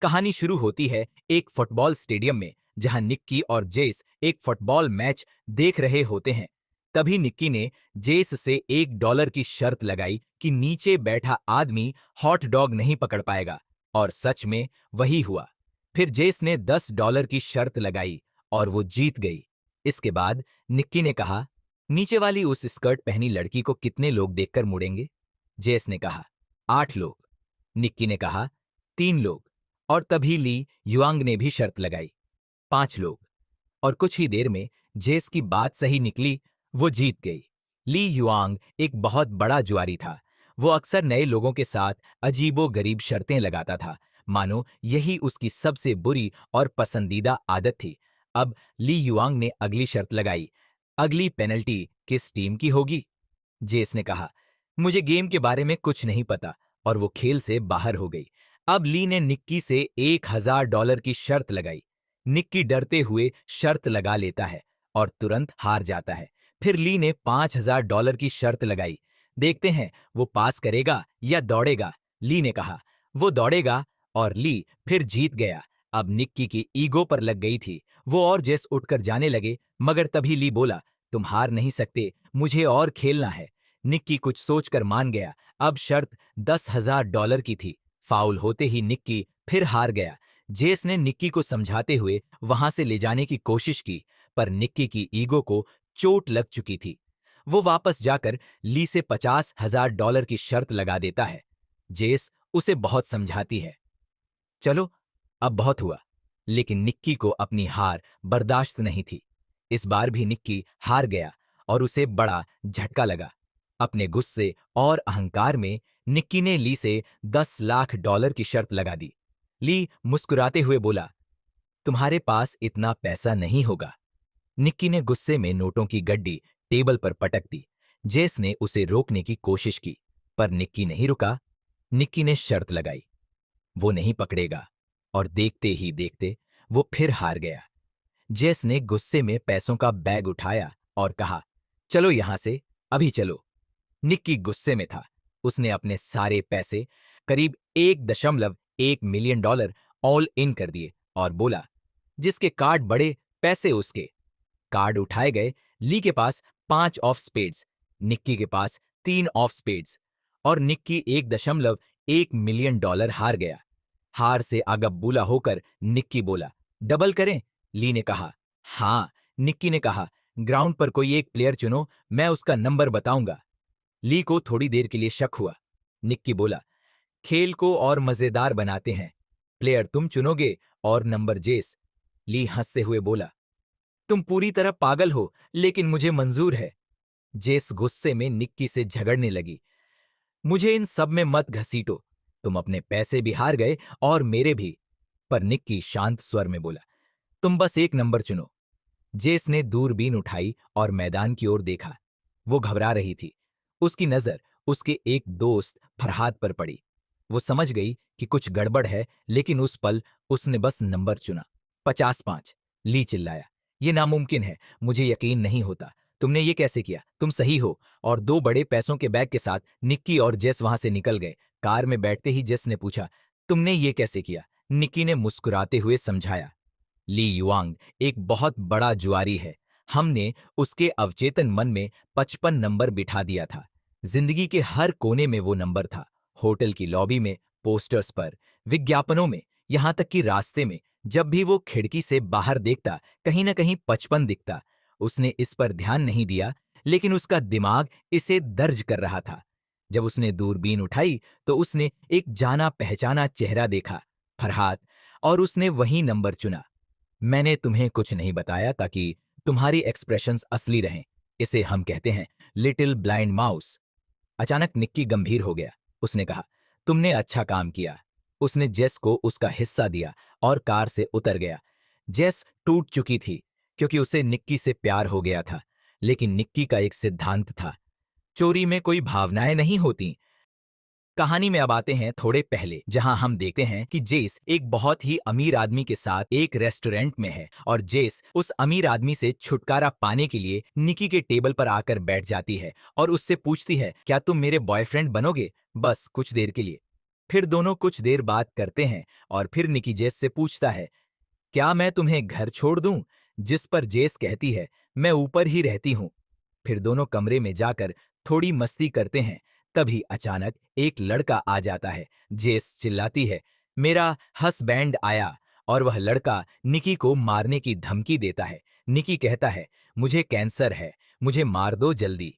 कहानी शुरू होती है एक फुटबॉल स्टेडियम में, जहां निक्की और जेस एक फुटबॉल मैच देख रहे होते हैं। तभी निक्की ने जेस से $1 की शर्त लगाई कि नीचे बैठा आदमी हॉट डॉग नहीं पकड़ पाएगा, और सच में वही हुआ। फिर जेस ने $10 की शर्त लगाई और वो जीत गई। इसके बाद निक्की ने कहा, नीचे वाली उस स्कर्ट पहनी लड़की को कितने लोग देखकर मुड़ेंगे? जेस ने कहा, 8 लोग। निक्की ने कहा, 3 लोग। और तभी ली युआंग ने भी शर्त लगाई, 5 लोग। और कुछ ही देर में जेस की बात सही निकली, वो जीत गई। ली युआंग एक बहुत बड़ा जुआरी था। वो अक्सर नए लोगों के साथ अजीबो गरीब शर्तें लगाता था, मानो यही उसकी सबसे बुरी और पसंदीदा आदत थी। अब ली युआंग ने अगली शर्त लगाई, अगली पेनल्टी किस टीम की होगी? जेस ने कहा, मुझे गेम के बारे में कुछ नहीं पता, और वो खेल से बाहर हो गई। अब ली ने निक्की से $1000 की शर्त लगाई। निक्की डरते हुए शर्त लगा लेता है और तुरंत हार जाता है। फिर ली ने $5000 की शर्त लगाई। देखते हैं वो पास करेगा या दौड़ेगा। ली ने कहा, वो दौड़ेगा, और ली फिर जीत गया। अब निक्की की ईगो पर लग गई थी। वो और जेस उठकर जाने लगे, मगर तभी ली बोला, तुम हार नहीं सकते, मुझे और खेलना है। निक्की कुछ सोचकर मान गया। अब शर्त $10,000 की थी। फाउल होते ही निक्की फिर हार गया। जेस ने निक्की को समझाते हुए वहां से ले जाने की कोशिश की, पर निक्की की ईगो को चोट लग चुकी थी। वो वापस जाकर ली से $50,000 की शर्त लगा देता है। जेस उसे बहुत समझाती है, चलो अब बहुत हुआ। लेकिन निक्की को अपनी हार बर्दाश्त नहीं थी। इस बार भी निक्की हार गया और उसे बड़ा झटका लगा। अपने गुस्से और अहंकार में निक्की ने ली से $10 लाख की शर्त लगा दी। ली मुस्कुराते हुए बोला, तुम्हारे पास इतना पैसा नहीं होगा। निक्की ने गुस्से में नोटों की गड्डी टेबल पर पटक दी। जेस ने उसे रोकने की कोशिश की, पर निक्की नहीं रुका। निक्की ने शर्त लगाई, वो नहीं पकड़ेगा, और देखते ही देखते वो फिर हार गया। जेस ने गुस्से में पैसों का बैग उठाया और कहा, चलो यहां से, अभी चलो। निक्की गुस्से में था। उसने अपने सारे पैसे, करीब $1.1 मिलियन ऑल इन कर दिए और बोला, जिसके कार्ड बड़े पैसे उसके। कार्ड उठाए गए। ली के पास 5 ऑफ स्पेड्स, निक्की के पास 3 ऑफ स्पेड्स, और निक्की $1.1 मिलियन हार गया। हार से अगबबूला होकर निक्की बोला, डबल करें? ली ने कहा, हाँ। निक्की ने कहा, ग्राउंड पर कोई एक प्लेयर चुनो, मैं उसका नंबर बताऊंगा। ली को थोड़ी देर के लिए शक हुआ। निक्की बोला, खेल को और मजेदार बनाते हैं, प्लेयर तुम चुनोगे और नंबर जेस। ली हंसते हुए बोला, तुम पूरी तरह पागल हो, लेकिन मुझे मंजूर है। जेस गुस्से में निक्की से झगड़ने लगी, मुझे इन सब में मत घसीटो, तुम अपने पैसे भी हार गए और मेरे भी। पर निक्की शांत स्वर में बोला, तुम बस एक नंबर चुनो। जेस ने दूरबीन उठाई और मैदान की ओर देखा। वो घबरा रही थी। उसकी नजर उसके एक दोस्त फरहाद पर पड़ी। वो समझ गई कि कुछ गड़बड़ है, लेकिन उस पल उसने बस नंबर चुना, 50-5। ली चिल्लाया, ये नामुमकिन है, मुझे यकीन नहीं होता, तुमने ये कैसे किया? तुम सही हो। और 2 बड़े पैसों के बैग के साथ निक्की और जेस वहां से निकल गए। कार में बैठते ही जेस ने पूछा, तुमने ये कैसे किया? निक्की ने मुस्कुराते हुए समझाया, ली युआंग एक बहुत बड़ा जुआरी है। हमने उसके अवचेतन मन में 55 नंबर बिठा दिया था। जिंदगी के हर कोने में वो नंबर था। होटल की लॉबी में, पोस्टर्स पर, विज्ञापनों में, यहां तक कि रास्ते में जब भी वो खिड़की से बाहर देखता, कहीं ना कहीं 55 दिखता। उसने इस पर ध्यान नहीं दिया, लेकिन उसका दिमाग इसे दर्ज कर रहा था। जब उसने दूरबीन उठाई तो उसने एक जाना पहचाना चेहरा देखा, फरहाद, और उसने वही नंबर चुना। मैंने तुम्हें कुछ नहीं बताया ताकि तुम्हारी एक्सप्रेशंस असली रहें। इसे हम कहते हैं लिटिल ब्लाइंड माउस। अचानक निक्की गंभीर हो गया। उसने कहा, तुमने अच्छा काम किया। उसने जेस को उसका हिस्सा दिया और कार से उतर गया। जेस टूट चुकी थी, क्योंकि उसे निक्की से प्यार हो गया था। लेकिन निक्की का एक सिद्धांत था, चोरी में कोई भावनाएं नहीं होती। कहानी में अब आते हैं थोड़े पहले, जहां हम देखते हैं कि जेस एक बहुत ही अमीर आदमी के साथ एक रेस्टोरेंट में है, और जेस उस अमीर आदमी से छुटकारा पाने के लिए निकी के टेबल पर आकर बैठ जाती है और उससे पूछती है, क्या तुम मेरे बॉयफ्रेंड बनोगे? बस कुछ देर के लिए। फिर दोनों कुछ देर बात करते हैं और फिर निकी जेस से पूछता है, क्या मैं तुम्हें घर छोड़ दूं? जिस पर जेस कहती है, मैं ऊपर ही रहती हूं। फिर दोनों कमरे में जाकर थोड़ी मस्ती करते हैं। तभी अचानक एक लड़का आ जाता है। जेस चिल्लाती है, मेरा हस्बैंड आया, और वह लड़का निकी को मारने की धमकी देता है। निकी कहता है, मुझे कैंसर है, मुझे मार दो जल्दी।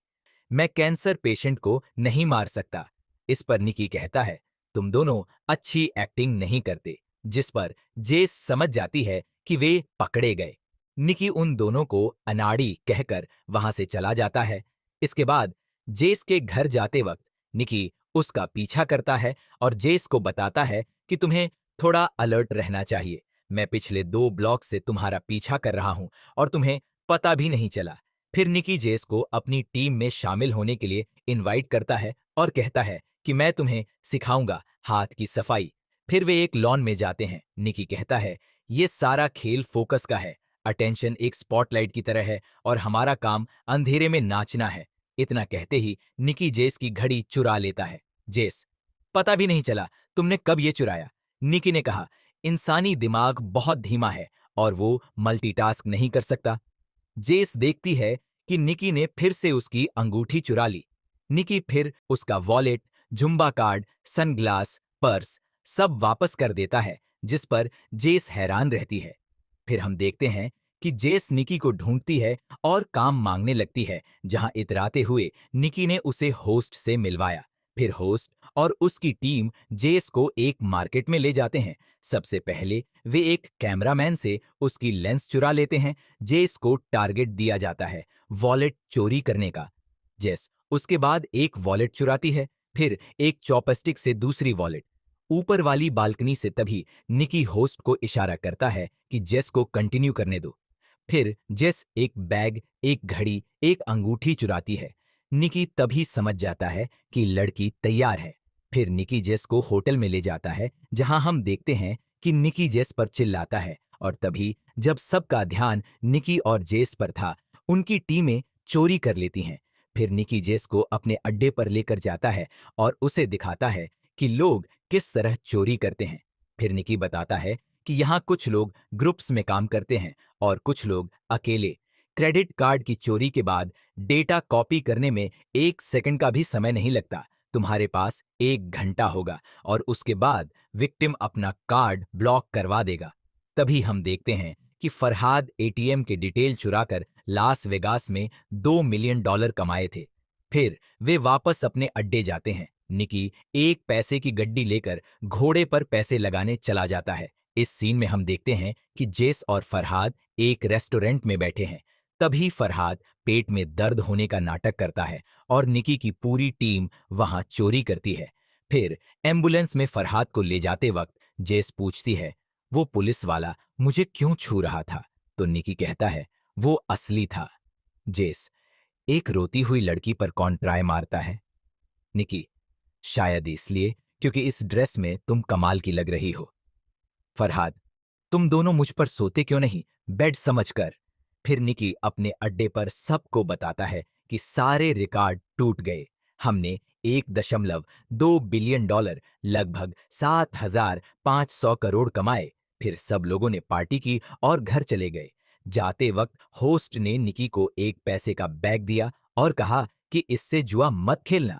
मैं कैंसर पेशेंट को नहीं मार सकता। इस पर निकी कहता है, तुम दोनों अच्छी एक्टिंग नहीं करते। जिस पर जेस समझ जाती है कि वे पकड़े गए। निकी उन दोनों को अनाड़ी कहकर वहां से चला जाता है। इसके बाद जेस के घर जाते वक्त निकी उसका पीछा करता है और जेस को बताता है कि तुम्हें थोड़ा अलर्ट रहना चाहिए। मैं पिछले 2 ब्लॉक से तुम्हारा पीछा कर रहा हूं और तुम्हें पता भी नहीं चला। फिर निकी जेस को अपनी टीम में शामिल होने के लिए इनवाइट करता है और कहता है कि मैं तुम्हें सिखाऊंगा हाथ की सफाई। फिर वे एक लॉन में जाते हैं। निकी कहता है, ये सारा खेल फोकस का है। अटेंशन एक स्पॉटलाइट की तरह है और हमारा काम अंधेरे में नाचना है। इतना कहते ही निकी जेस की घड़ी चुरा लेता है। जेस, पता भी नहीं चला तुमने कब ये चुराया। निकी ने कहा, इंसानी दिमाग बहुत धीमा है और वो मल्टीटास्क नहीं कर सकता। जेस देखती है कि निकी ने फिर से उसकी अंगूठी चुरा ली। निकी फिर उसका wallet, Zumba card, sunglass, purse सब वापस कर देता है, जिस पर जेस हैरान रहती है। फिर हम देखते हैं कि जेस निकी को ढूंढती है और काम मांगने लगती है, जहां इतराते हुए निकी ने उसे होस्ट से मिलवाया। फिर होस्ट और उसकी टीम जेस को एक मार्केट में ले जाते हैं। सबसे पहले वे एक कैमरामैन से उसकी लेंस चुरा लेते हैं। जेस को टारगेट दिया जाता है वॉलेट चोरी करने का। जेस उसके बाद एक वॉलेट चुराती है, फिर एक चॉपस्टिक से दूसरी वॉलेट। ऊपर वाली बालकनी से तभी निकी होस्ट को इशारा करता है कि जेस को कंटिन्यू करने दो। फिर जेस एक बैग, एक घड़ी, एक अंगूठी चुराती है। निकी तभी समझ जाता है कि लड़की तैयार है। फिर निकी जेस को होटल में ले जाता है, जहां हम देखते हैं कि निकी जेस पर चिल्लाता है और तभी जब सबका ध्यान निकी और जेस पर था, उनकी टीमें चोरी कर लेती हैं। फिर निकी जेस को अपने अड्डे पर लेकर जाता है और उसे दिखाता है कि लोग किस तरह चोरी करते हैं। फिर निकी बताता है कि यहाँ कुछ लोग ग्रुप्स में काम करते हैं और कुछ लोग अकेले। क्रेडिट कार्ड की चोरी के बाद डेटा कॉपी करने में 1 सेकंड का भी समय नहीं लगता। तुम्हारे पास 1 घंटा होगा और उसके बाद विक्टिम अपना कार्ड ब्लॉक करवा देगा। तभी हम देखते हैं कि फरहाद एटीएम के डिटेल चुराकर लास वेगास में $2 मिलियन कमाए थे। फिर वे वापस अपने अड्डे जाते हैं। निकी 1 पैसे की गड्डी लेकर घोड़े पर पैसे लगाने चला जाता है। इस सीन में हम देखते हैं कि जेस और फरहाद एक रेस्टोरेंट में बैठे हैं। तभी फरहाद पेट में दर्द होने का नाटक करता है और निकी की पूरी टीम वहां चोरी करती है। फिर एम्बुलेंस में फरहाद को ले जाते वक्त जेस पूछती है, वो पुलिस वाला मुझे क्यों छू रहा था? तो निकी कहता है, वो असली था। जेस, एक रोती हुई लड़की पर कौन ट्राई मारता है? निकी, शायद इसलिए क्योंकि इस ड्रेस में तुम कमाल की लग रही हो। फरहाद, तुम दोनों मुझ पर सोते क्यों नहीं, बेड समझकर? फिर निकी अपने अड्डे पर सबको बताता है कि सारे रिकॉर्ड टूट गए। हमने $1.2 बिलियन, लगभग 7,500 करोड़ कमाए। फिर सब लोगों ने पार्टी की और घर चले गए। जाते वक्त होस्ट ने निकी को 1 पैसे का बैग दिया और कहा कि इससे जुआ मत खेलना।